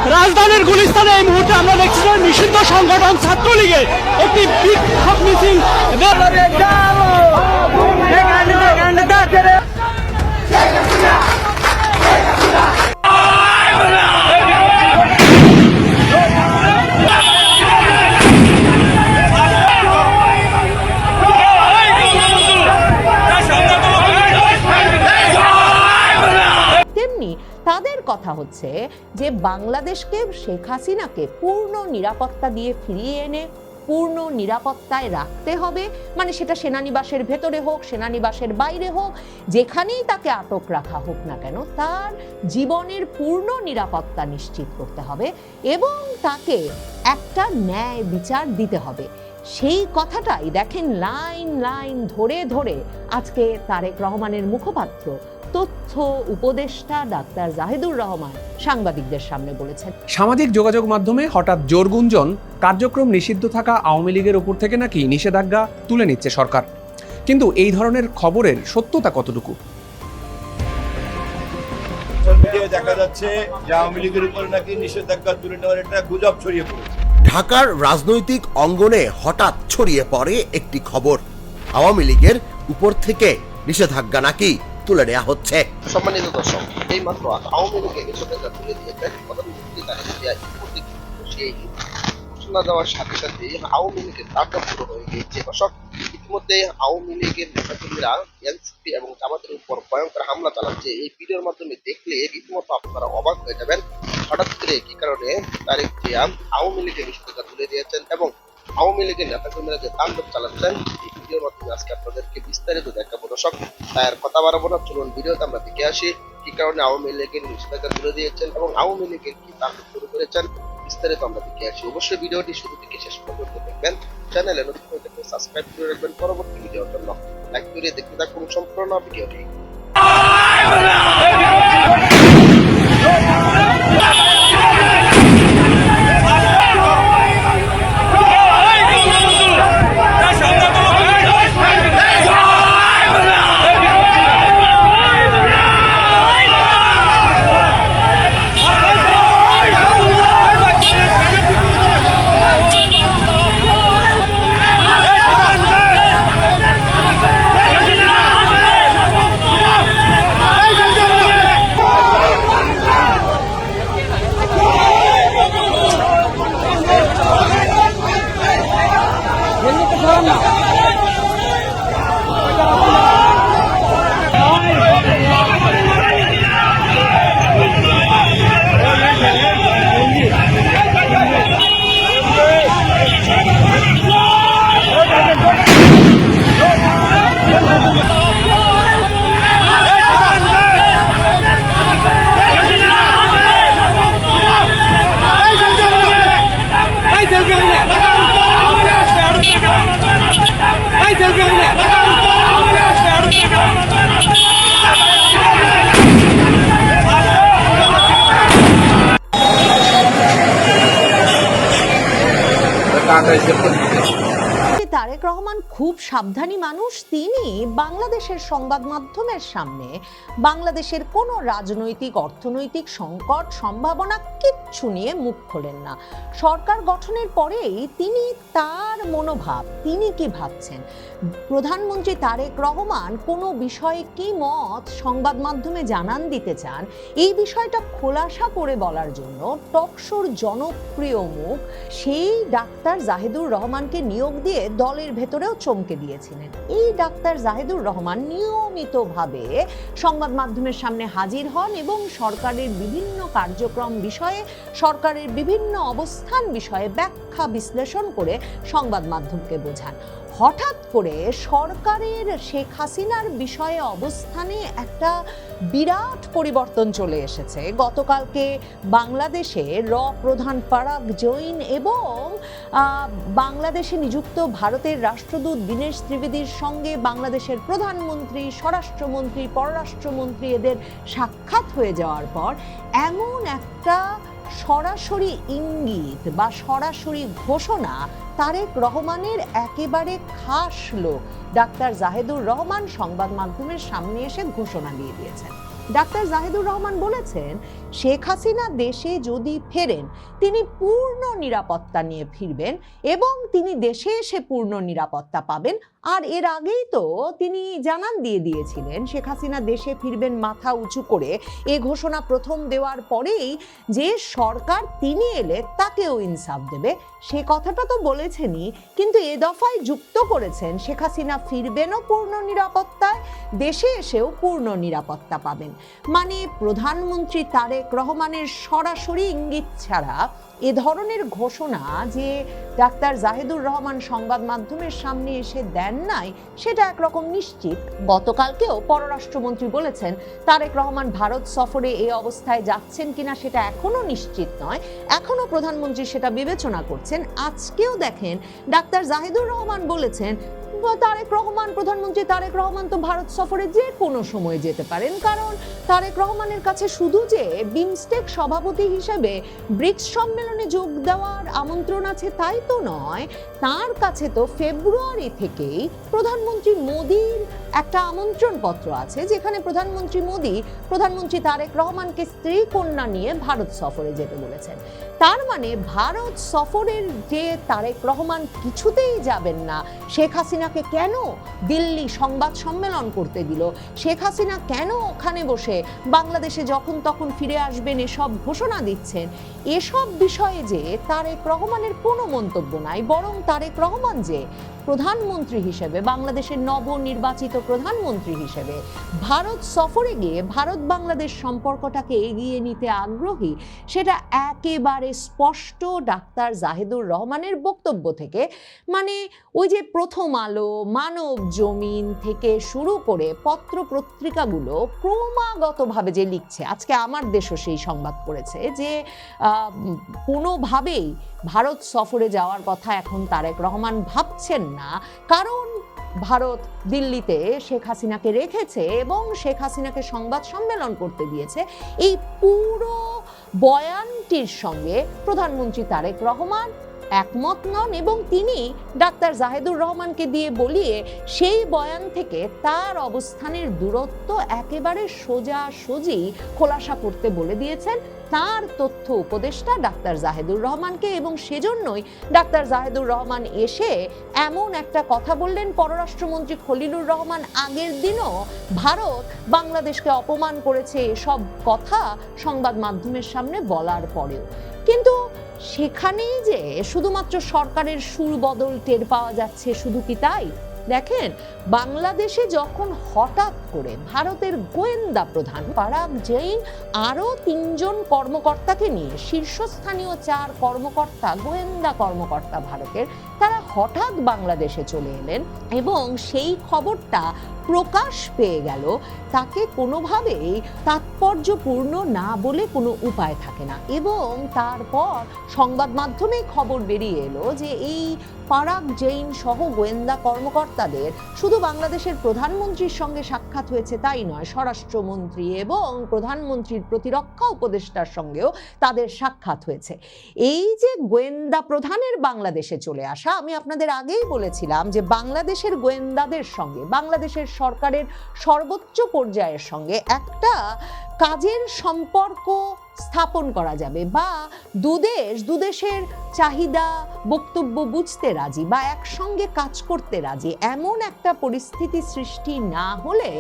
রাজধানীর গুলিস্তানে এই মুহূর্তে আমরা দেখছি যে নিষিদ্ধ সংগঠন ছাত্রলীগের একটি বিক্ষোভ মিছিল তাদের কথা হচ্ছে যে বাংলাদেশকে শেখ হাসিনাকে পূর্ণ নিরাপত্তা দিয়ে ফিরিয়ে এনে পূর্ণ নিরাপত্তায় রাখতে হবে, মানে সেটা সেনানিবাসের ভেতরে হোক, সেনানিবাসের বাইরে হোক, যেখানেই তাকে আটক রাখা হোক না কেন তার জীবনের পূর্ণ নিরাপত্তা নিশ্চিত করতে হবে এবং তাকে একটা ন্যায় বিচার দিতে হবে। সেই কথাটাই দেখেন লাইন লাইন ধরে ধরে আজকে তারেক রহমানের মুখপাত্র তথ্য উপদেষ্টা ডাক্তার জাহিদুর রহমান সাংবাদিকদের সামনে বলেছেন। সামাজিক যোগাযোগ মাধ্যমে হঠাৎ জোর গুঞ্জন কার্যক্রম নিষিদ্ধ থাকা আওয়ামী লীগের উপর থেকে নাকি নিষেধাজ্ঞা তুলে নিচ্ছে সরকার। কিন্তু এই ধরনের খবরের সত্যতা কতটুকু? দেখা যাচ্ছে যে আওয়ামী লীগের উপর নাকি নিষেধাজ্ঞা তুলে নেওয়ার একটা গুজব ছড়িয়ে পড়েছে। ঢাকার রাজনৈতিক অঙ্গনে হঠাৎ ছড়িয়ে পড়ে একটি খবর, আওয়ামী লীগের উপর থেকে নিষেধাজ্ঞা নাকি তুলে নেওয়া হচ্ছে। সম্মানিত দর্শক, এই মাত্র আওয়ামী লীগের নিষেধাজ্ঞা তুলে দিয়েছেন প্রধানমন্ত্রী তারেক ঘোষণা দেওয়ার সাথে সাথে আওয়ামী লীগের দাবটা শুরু হয়ে গিয়েছে। দর্শক, ইতিমধ্যে আওয়ামী লীগের নেতাকর্মীরা এনসিপি এবং জামাতের উপর ভয়ঙ্কর হামলা চালাচ্ছে। এই ভিডিওর মাধ্যমে দেখলে রীতিমতো আপনারা অবাক হয়ে যাবেন হঠাৎ করে কি কারণে তারেক জিয়া আওয়ামী লীগের নিষেধাজ্ঞা তুলে দিয়েছেন এবং আওয়ামী লীগের নেতাকর্মীরা যে তাণ্ডব চালাচ্ছেন এই ভিডিওর মাধ্যমে আজকে আপনাদেরকে বিস্তারিত দেখাবো। দর্শক, তার কথা বাড়াবো না, চলুন ভিডিওতে আমরা দেখে আসি কি কারণে আওয়ামী লীগের নিষেধাজ্ঞা তুলে দিয়েছেন এবং আওয়ামী লীগের কি তাণ্ডব শুরু করেছেন বিস্তারিত আমরা দেখে আসি। অবশ্যই ভিডিওটি শুরু থেকে শেষ পর্যন্ত দেখবেন, চ্যানেলে নতুন হয়ে থাকলে সাবস্ক্রাইব করে রাখবেন পরবর্তী ভিডিওর জন্য। লাইক করে দেখতে থাকুন সম্পূর্ণ ভিডিওটি। তারেক রহমান খুব সাবধানী মানুষ। তিনি বাংলাদেশের সংবাদ মাধ্যমের সামনে বাংলাদেশের কোনো রাজনৈতিক অর্থনৈতিক সংকট সম্ভাবনা কিচ্ছু নিয়ে মুখ খোলেন না। সরকার গঠনের পরেই তিনি তার মনোভাব, তিনি কি ভাবছেন, প্রধানমন্ত্রী তারেক রহমান কোনো বিষয়ে কি মত সংবাদ মাধ্যমে জানান দিতে চান, এই বিষয়টা খোলাসা করে বলার জন্য টকশোর জনপ্রিয় মুখ সেই ডাক্তার জাহিদুর রহমানকে নিয়োগ দিয়ে দলের ভেতরেও চমকে দিয়েছিলেন। এই ডাক্তার জাহিদুর রহমান নিয়মিতভাবে সংবাদ মাধ্যমের সামনে হাজির হন এবং সরকারের বিভিন্ন কার্যক্রম বিষয়ে, সরকারের বিভিন্ন অবস্থান বিষয়ে ব্যাখ্যা বিশ্লেষণ করে সংবাদ মাধ্যমকে বোঝান। হঠাৎ করে সরকারের শেখ হাসিনার বিষয়ে অবস্থানে একটা বিরাট পরিবর্তন চলে এসেছে। গতকালকে বাংলাদেশে প্রধান পারাগ জৈন এবং বাংলাদেশে নিযুক্ত ভারতের রাষ্ট্রদূত দীনেশ ত্রিবেদীর সঙ্গে বাংলাদেশের প্রধানমন্ত্রী, স্বরাষ্ট্রমন্ত্রী, পররাষ্ট্রমন্ত্রী এদের সাক্ষাৎ হয়ে যাওয়ার পর এমন একটা সরাসরি ইঙ্গিত বা সরাসরি ঘোষণা তারেক রহমানের একেবারে খাস লোক ডাক্তার জাহিদুর রহমান সংবাদ মাধ্যমের সামনে এসে ঘোষণা দিয়ে দিয়েছেন। ডাক্তার জাহিদুর রহমান বলেছেন শেখ হাসিনা দেশে যদি ফেরেন তিনি পূর্ণ নিরাপত্তা নিয়ে ফিরবেন এবং তিনি দেশে এসে পূর্ণ নিরাপত্তা পাবেন। আর এর আগেই তো তিনি জানান দিয়ে দিয়েছিলেন শেখ হাসিনা দেশে ফিরবেন মাথা উঁচু করে। এ ঘোষণা প্রথম দেওয়ার পরেই যে সরকার তিনি এলে তাকেও ইনসাফ দেবে, সে কথাটা তো বলেছেনই, কিন্তু এ দফায় যুক্ত করেছেন শেখ হাসিনা ফিরবেনও পূর্ণ নিরাপত্তায়, দেশে এসেও পূর্ণ নিরাপত্তা পাবেন। মানে প্রধানমন্ত্রী তারেক রহমানের সরাসরি ইঙ্গিত ছাড়া এ ধরনের ঘোষণা যে ডাক্তার জাহিদুর রহমান সংবাদ মাধ্যমের সামনে এসে দেন নাই, সেটা একরকম নিশ্চিত। গতকালকেও পররাষ্ট্রমন্ত্রী বলেছেন তারেক রহমান ভারত সফরে এই অবস্থায় যাচ্ছেন কিনা সেটা এখনো নিশ্চিত নয়, এখনো প্রধানমন্ত্রী সেটা বিবেচনা করছেন। আজকেও দেখেন ডাক্তার জাহিদুর রহমান বলেছেন প্রধানমন্ত্রী তারেক রহমান তো ভারত সফরে যে কোনো সময় যেতে পারেন, কারণ তারেক রহমানের কাছে শুধু যে বিমস্টেক সভাপতি হিসেবে ব্রিক্স সম্মেলনে যোগ দেওয়ার আমন্ত্রণ আছে তাই তো নয়, তার কাছে তো ফেব্রুয়ারি থেকেই প্রধানমন্ত্রী মোদির একটা আমন্ত্রণ পত্র আছে, যেখানে প্রধানমন্ত্রী মোদি প্রধানমন্ত্রী তারেক রহমানকে স্ত্রী কন্যা নিয়ে ভারত সফরে যেতে বলেছেন। তার মানে ভারত সফরের যে তারেক রহমান কিছুতেই যাবেন না, শেখ হাসিনাকে কেন দিল্লি সংবাদ সম্মেলন করতে দিল, শেখ হাসিনা কেন ওখানে বসে বাংলাদেশে যখন তখন ফিরে আসবেন এসব ঘোষণা দিচ্ছেন, এসব বিষয়ে যে তারেক রহমানের কোনো মন্তব্য নাই, বরং তারেক রহমান যে প্রধানমন্ত্রী হিসেবে, বাংলাদেশের নবনির্বাচিত প্রধানমন্ত্রী হিসেবে ভারত সফরে গিয়ে ভারত বাংলাদেশ সম্পর্কটাকে এগিয়ে নিতে আগ্রহী, সেটা একেবারে স্পষ্ট ডাক্তার জাহিদুর রহমানের বক্তব্য থেকে। মানে ওই যে প্রথম আলো, মানব জমিন থেকে শুরু করে পত্র পত্রিকাগুলো ক্রমাগতভাবে যে লিখছে, আজকে আমার দেশও সেই সংবাদ করেছে যে কোনোভাবেই ভারত সফরে যাওয়ার কথা এখন তারেক রহমান ভাবছেন না, কারণ ভারত দিল্লিতে শেখ হাসিনাকে রেখেছে এবং শেখ হাসিনাকে সংবাদ সম্মেলন করতে দিয়েছে। এই পুরো বয়ানটির সঙ্গে প্রধানমন্ত্রী তারেক রহমান একমত নন এবং তিনি ডাক্তার জাহিদুর রহমানকে দিয়ে বলিয়ে সেই বয়ান থেকে তার অবস্থানের দূরত্ব একেবারে সোজাসুজি খোলাসা করতে বলে দিয়েছেন তার তথ্য উপদেষ্টা ডাক্তার জাহিদুর রহমানকে। এবং সেজন্যই ডাক্তার জাহিদুর রহমান এসে এমন একটা কথা বললেন, পররাষ্ট্রমন্ত্রী খলিলুর রহমান আগের দিনও ভারত বাংলাদেশকে অপমান করেছে এসব কথা সংবাদ মাধ্যমের সামনে বলার পরেও, কিন্তু সেখানেই যে শুধুমাত্র সরকারের সুর বদল টের পাওয়া যাচ্ছে, শুধু কি তাই? দেখেন, বাংলাদেশে যখন হঠাৎ করে ভারতের গোয়েন্দা প্রধান পারাগ জৈন আরো 3 জন কর্মকর্তাকে নিয়ে, শীর্ষস্থানীয় 4 কর্মকর্তা, গোয়েন্দা কর্মকর্তা ভারতের, তারা হঠাৎ বাংলাদেশে চলে এলেন এবং সেই খবরটা প্রকাশ পেয়ে গেল, তাকে কোনোভাবেই তাৎপর্যপূর্ণ না বলে কোনো উপায় থাকে না। এবং তারপর সংবাদ মাধ্যমে খবর বেরিয়ে এলো যে এই পারাগ জৈন সহ গোয়েন্দা কর্মকর্তাদের শুধু বাংলাদেশের প্রধানমন্ত্রীর সঙ্গে সাক্ষাৎ হয়েছে তাই নয়, স্বরাষ্ট্রমন্ত্রী এবং প্রধানমন্ত্রীর প্রতিরক্ষা উপদেষ্টার সঙ্গেও তাদের সাক্ষাৎ হয়েছে। এই যে গোয়েন্দা প্রধানের বাংলাদেশে চলে আসা, আমি আপনাদের আগেই বলেছিলাম যে বাংলাদেশের গোয়েন্দাদের সঙ্গে বাংলাদেশের সরকারের সর্বোচ্চ পর্যায়ের সঙ্গে একটা কাজের সম্পর্ক স্থাপন করা যাবে, বা দুদেশের চাহিদা বক্তব্য বুঝতে রাজি বা একসঙ্গে কাজ করতে রাজি, এমন একটা পরিস্থিতি সৃষ্টি না হলে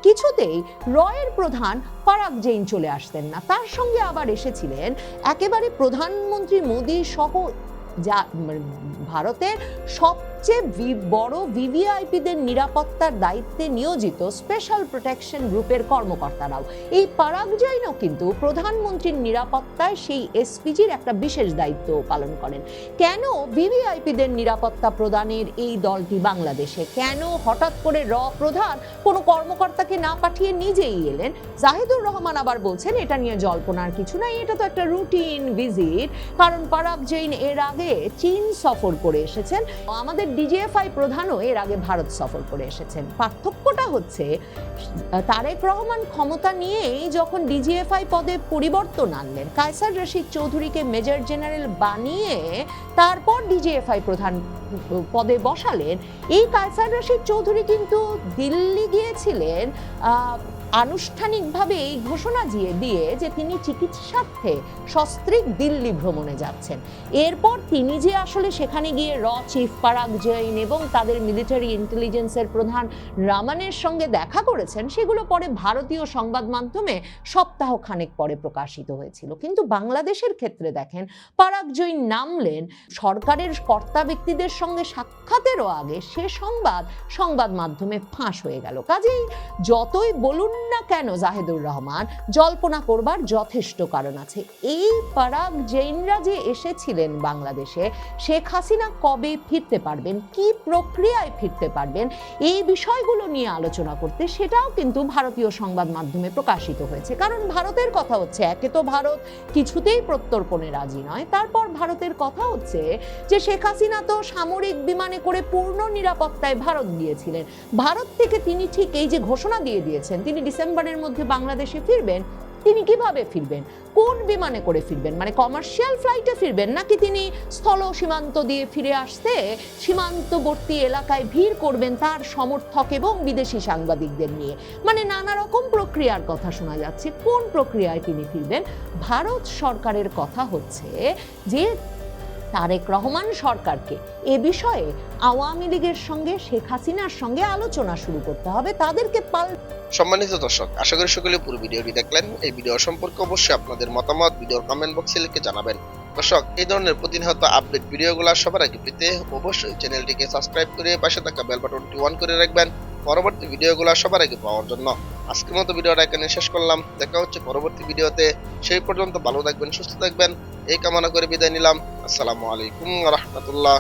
কিছুতেই রয়ের প্রধান পারাগ জৈন চলে আসতেন না। তার সঙ্গে আবার এসেছিলেন একেবারে প্রধানমন্ত্রী মোদি সহ যা ভারতের সবচেয়ে বড় ভিভিআইপিদের নিরাপত্তার দায়িত্বে নিয়োজিত স্পেশাল প্রোটেকশন গ্রুপের কর্মকর্তারাও। এই পারাগ জৈনও কিন্তু প্রধানমন্ত্রীর নিরাপত্তায় সেই এসপিজির একটা বিশেষ দায়িত্ব পালন করেন। কেন ভিভিআইপিদের নিরাপত্তা প্রদানের এই দলটি বাংলাদেশে, কেন হঠাৎ করে প্রধান কোনো কর্মকর্তাকে না পাঠিয়ে নিজেই এলেন? জাহিদুর রহমান আবার বলছেন এটা নিয়ে জল্পনার কিছু নাই, এটা তো একটা রুটিন ভিজিট, কারণ পারাগ জৈন এর আগে চীন সফর করে এসেছেন, আমাদের ডিজিএফআই প্রধানও এর আগে ভারত সফর করে এসেছেন। পার্থক্যটা হচ্ছে তারেক রহমান ক্ষমতা নিয়েই যখন ডিজিএফআই পদে পরিবর্তন আনলেন, কায়সার রশিদ চৌধুরীকে মেজর জেনারেল বানিয়ে তারপর ডিজিএফআই প্রধান পদে বসালেন, এই কায়সার রশিদ চৌধুরী কিন্তু দিল্লি গিয়েছিলেন আনুষ্ঠানিকভাবে এই ঘোষণা দিয়ে যে তিনি চিকিৎসার্থে সস্ত্রীক দিল্লি ভ্রমণে যাচ্ছেন। এরপর তিনি যে আসলে সেখানে গিয়ে চিফ পারাগ জৈন এবং তাদের মিলিটারি ইন্টেলিজেন্সের প্রধান রামানের সঙ্গে দেখা করেছেন, সেগুলো পরে ভারতীয় সংবাদ মাধ্যমে সপ্তাহ খানেক পরে প্রকাশিত হয়েছিল। কিন্তু বাংলাদেশের ক্ষেত্রে দেখেন, পারাগ জৈন নামলেন সরকারের কর্তা ব্যক্তিদের সঙ্গে সাক্ষাতেরও আগে সে সংবাদ মাধ্যমে ফাঁস হয়ে গেল। কাজেই যতই বলুন না কেন জাহেদুর রহমান, জল্পনা করবার যথেষ্ট কারণ আছে। এই পারাগ জৈনরা যে এসেছিলেন বাংলাদেশে, শেখ হাসিনা কবে ফিরতে পারবেন, কি প্রক্রিয়ায় ফিরতে পারবেন, এই বিষয়গুলো নিয়ে আলোচনা করতে, সেটাও কিন্তু ভারতীয় সংবাদ মাধ্যমে প্রকাশিত হয়েছে। কারণ ভারতের কথা হচ্ছে, একে তো ভারত কিছুতেই প্রত্যর্পণে রাজি নয়, তারপর ভারতের কথা হচ্ছে যে শেখ হাসিনা তো সামরিক বিমানে করে পূর্ণ নিরাপত্তায় ভারত গিয়েছিলেন। ভারত থেকে তিনি ঠিক এই যে ঘোষণা দিয়ে দিয়েছেন তিনি ডিসেম্বরের মধ্যে বাংলাদেশে ফিরবেন, তিনি কিভাবে ফিরবেন, কোন বিমানে করে ফিরবেন, মানে কমার্শিয়াল ফ্লাইটে ফিরবেন, নাকি তিনি স্থল সীমান্ত দিয়ে ফিরে আসতে সীমান্তবর্তী এলাকায় ভিড় করবেন তার সমর্থক এবং বিদেশি সাংবাদিকদের নিয়ে, মানে নানা রকম প্রক্রিয়ার কথা শোনা যাচ্ছে। কোন প্রক্রিয়ায় তিনি ফিরবেন? ভারত সরকারের কথা হচ্ছে যে তারেক রহমান সরকারকে এ বিষয়ে আওয়ামী লীগের সঙ্গে শেখ হাসিনার সঙ্গে আলোচনা শুরু করতে হবে, তাদেরকে সম্মানিত দর্শক, আশা করি সকলে পুরো ভিডিওটি দেখলেন। এই ভিডিও সম্পর্কে অবশ্যই আপনাদের মতামত ভিডিওর কমেন্ট বক্সে লিখে জানাবেন। দর্শক, এই ধরনের প্রতিনিয়ত আপডেট ভিডিওগুলো সবার আগে পেতে অবশ্যই চ্যানেলটিকে সাবস্ক্রাইব করে পাশে থাকা বেল বাটনটি অন করে রাখবেন পরবর্তী ভিডিওগুলো সবার আগে পাওয়ার জন্য। আজকের মতো ভিডিওটা এখানে শেষ করলাম, দেখা হচ্ছে পরবর্তী ভিডিওতে। সেই পর্যন্ত ভালো থাকবেন, সুস্থ থাকবেন এই কামনা করে বিদায় নিলাম। আসসালামু আলাইকুম ওয়া রাহমাতুল্লাহ।